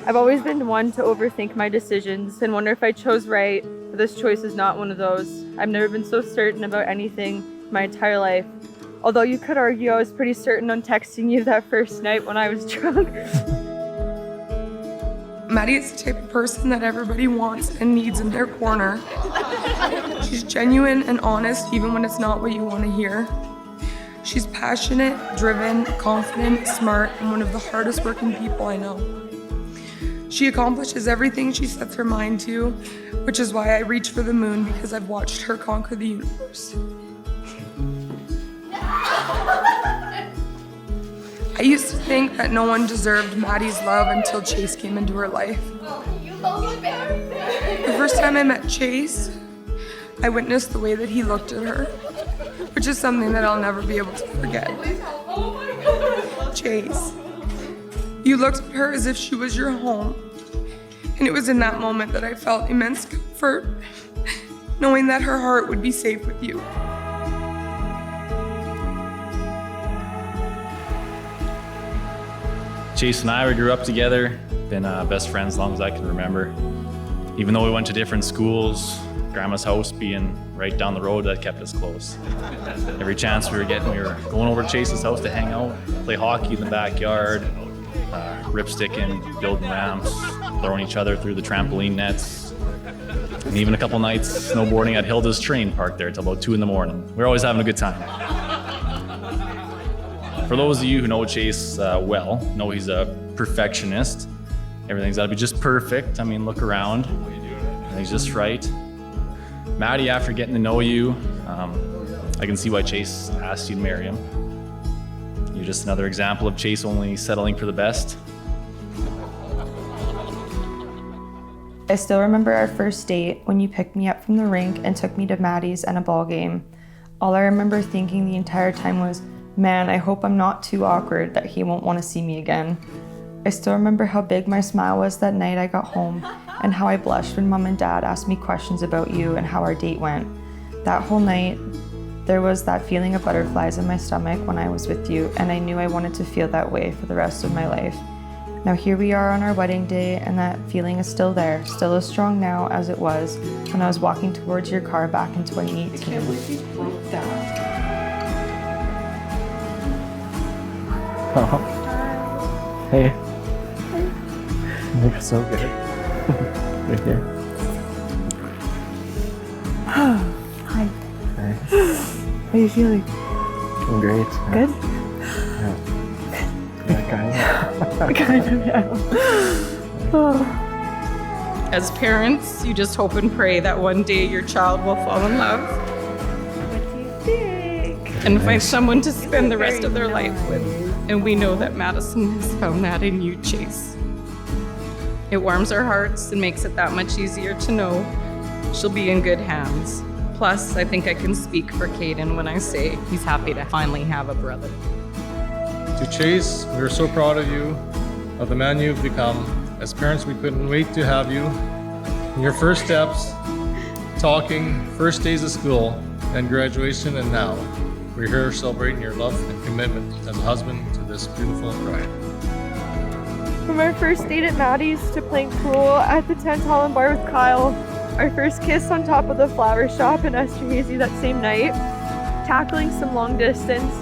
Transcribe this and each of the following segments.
I've always been one to overthink my decisions and wonder if I chose right, but this choice is not one of those. I've never been so certain about anything my entire life. Although you could argue I was pretty certain on texting you that first night when I was drunk. Maddie is the type of person that everybody wants and needs in their corner. She's genuine and honest even when it's not what you want to hear. She's passionate, driven, confident, smart, and one of the hardest working people I know. She accomplishes everything she sets her mind to, which is why I reach for the moon, because I've watched her conquer the universe. I used to think that no one deserved Maddie's love until Chase came into her life. The first time I met Chase, I witnessed the way that he looked at her, which is something that I'll never be able to forget. Chase, you looked at her as if she was your home, and it was in that moment that I felt immense comfort, knowing that her heart would be safe with you. Chase and I, we grew up together, been best friends as long as I can remember. Even though we went to different schools, Grandma's house being right down the road, that kept us close. Every chance we were getting, we were going over to Chase's house to hang out, play hockey in the backyard, ripsticking, building ramps, throwing each other through the trampoline nets. And even a couple nights snowboarding at Hilda's train parked there till about 2 a.m. We were always having a good time. For those of you who know Chase well, know he's a perfectionist. Everything's gotta be just perfect. I mean, look around, everything's just right. Maddie, after getting to know you, I can see why Chase asked you to marry him. You're just another example of Chase only settling for the best. I still remember our first date when you picked me up from the rink and took me to Maddie's and a ball game. All I remember thinking the entire time was, man, I hope I'm not too awkward that he won't want to see me again. I still remember how big my smile was that night I got home and how I blushed when Mom and Dad asked me questions about you and how our date went. That whole night, there was that feeling of butterflies in my stomach when I was with you, and I knew I wanted to feel that way for the rest of my life. Now here we are on our wedding day, and that feeling is still there, still as strong now as it was when I was walking towards your car back in 2018. I can't believe you broke that. Oh. Hey. You look so good. Right here. Hi. Hi. How are you feeling? I'm great. Good? Yeah, Kind of, yeah. Oh. As parents, you just hope and pray that one day your child will fall in love. What do you think? And find someone to spend the rest of their life with. And we know that Madison has found that in you, Chase. It warms our hearts and makes it that much easier to know she'll be in good hands. Plus, I think I can speak for Caden when I say he's happy to finally have a brother. To Chase, we are so proud of you, of the man you've become. As parents, we couldn't wait to have you. In your first steps, talking, first days of school, and graduation, and now. We're here celebrating your love and commitment as a husband to this beautiful bride. From our first date at Maddie's to playing pool at the tent hall and bar with Kyle, our first kiss on top of the flower shop in Esterhazy that same night, tackling some long distance,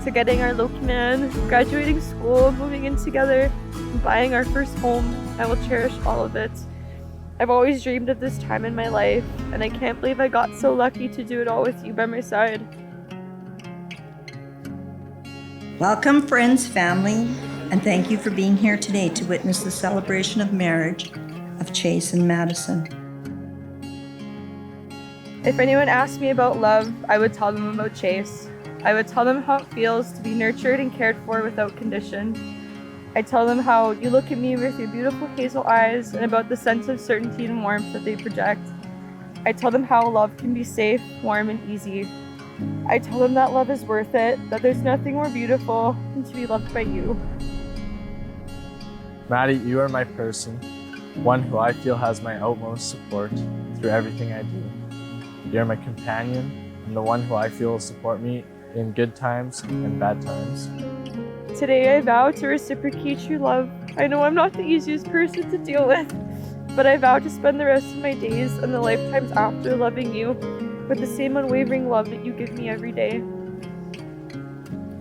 to getting our Loki man, graduating school, moving in together, and buying our first home, I will cherish all of it. I've always dreamed of this time in my life, and I can't believe I got so lucky to do it all with you by my side. Welcome, friends, family, and thank you for being here today to witness the celebration of marriage of Chase and Madison. If anyone asked me about love, I would tell them about Chase. I would tell them how it feels to be nurtured and cared for without condition. I'd tell them how you look at me with your beautiful hazel eyes and about the sense of certainty and warmth that they project. I'd tell them how love can be safe, warm, and easy. I tell them that love is worth it, that there's nothing more beautiful than to be loved by you. Maddie, you are my person, one who I feel has my utmost support through everything I do. You're my companion and the one who I feel will support me in good times and bad times. Today I vow to reciprocate true love I know I'm not the easiest person to deal with, but I vow to spend the rest of my days and the lifetimes after loving you with the same unwavering love that you give me every day.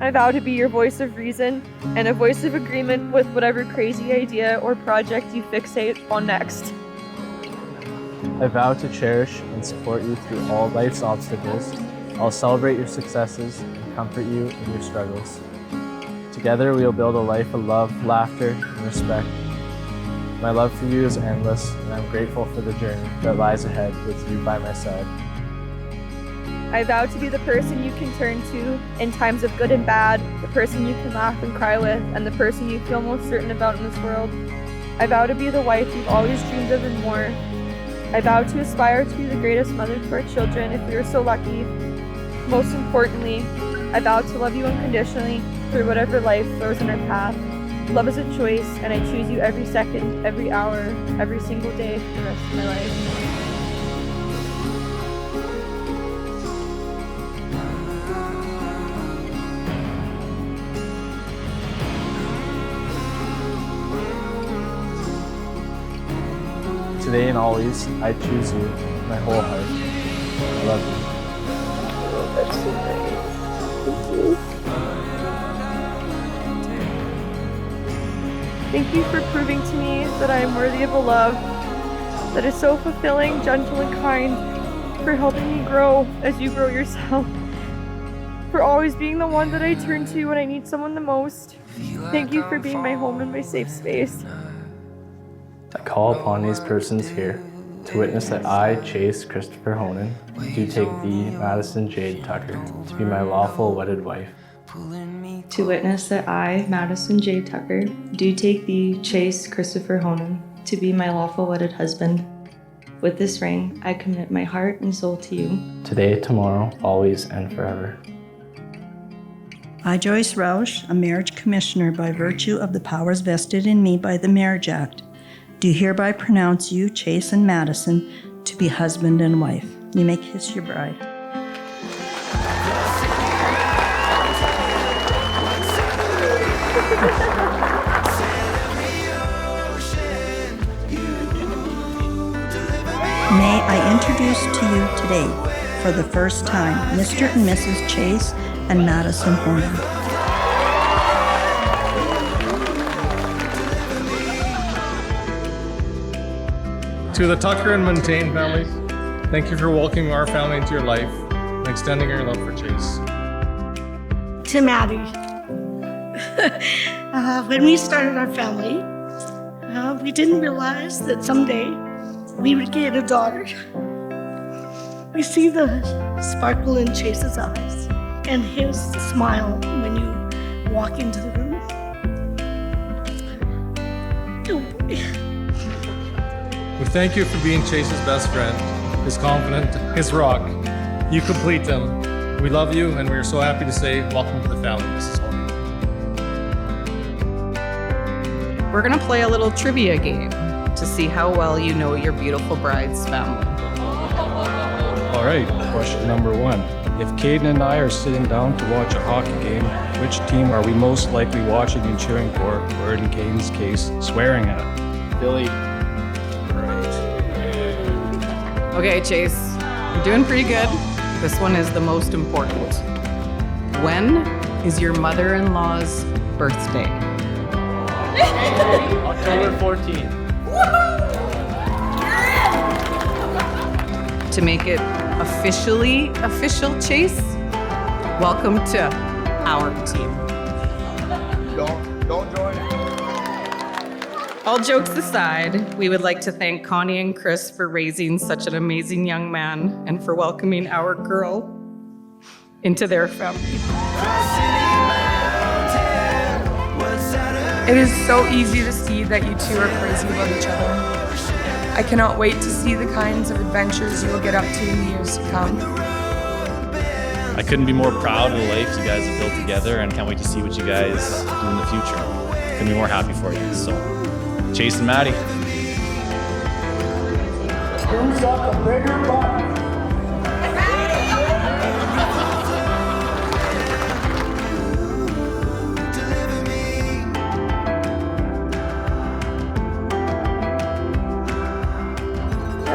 I vow to be your voice of reason and a voice of agreement with whatever crazy idea or project you fixate on next. I vow to cherish and support you through all life's obstacles. I'll celebrate your successes and comfort you in your struggles. Together we will build a life of love, laughter, and respect. My love for you is endless, and I'm grateful for the journey that lies ahead with you by my side. I vow to be the person you can turn to in times of good and bad, the person you can laugh and cry with, and the person you feel most certain about in this world. I vow to be the wife you've always dreamed of and more. I vow to aspire to be the greatest mother to our children if we are so lucky. Most importantly, I vow to love you unconditionally through whatever life throws in our path. Love is a choice, and I choose you every second, every hour, every single day for the rest of my life. Today and always, I choose you with my whole heart. I love you. That's so nice. Thank you. Thank you for proving to me that I am worthy of a love that is so fulfilling, gentle, and kind, for helping me grow as you grow yourself, for always being the one that I turn to when I need someone the most. Thank you for being my home and my safe space. I call upon these persons here to witness that I, Chase Christopher Honan, do take thee, Madison Jade Tucker, to be my lawful wedded wife. To witness that I, Madison J. Tucker, do take thee, Chase Christopher Honan, to be my lawful wedded husband. With this ring, I commit my heart and soul to you. Today, tomorrow, always, and forever. I, Joyce Rausch, a marriage commissioner by virtue of the powers vested in me by the Marriage Act, do hereby pronounce you, Chase and Madison, to be husband and wife. You may kiss your bride. May I introduce to you today, for the first time, Mr. and Mrs. Chase and Madison Honan. To the Tucker and Montaigne families, thank you for welcoming our family into your life and extending your love for Chase. To Maddie. When we started our family, we didn't realize that someday we would get a daughter. We see the sparkle in Chase's eyes and his smile when you walk into the room. We thank you for being Chase's best friend, his confidant, his rock. You complete them. We love you, and we are so happy to say welcome to the family, Mrs. Honan. We're gonna play a little trivia game to see how well you know your beautiful bride's family. All right, question number 1. If Caden and I are sitting down to watch a hockey game, which team are we most likely watching and cheering for, or in Caden's case, swearing at? Billy. Okay, Chase, you're doing pretty good. This one is the most important. When is your mother-in-law's birthday? October 14th. To make it official, Chase, welcome to our team. Don't join it. All jokes aside, we would like to thank Connie and Chris for raising such an amazing young man and for welcoming our girl into their family. It is so easy to see that you two are crazy about each other. I cannot wait to see the kinds of adventures you will get up to in the years to come. I couldn't be more proud of the life you guys have built together and can't wait to see what you guys do in the future. Couldn't be more happy for you. So, Chase and Maddie. Who's got the bigger button?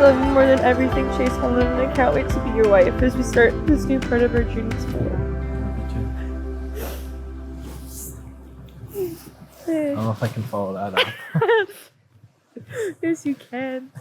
love you more than everything, Chase Holland, and I can't wait to be your wife as we start this new part of our journey together. I don't know if I can follow that up. Yes, you can.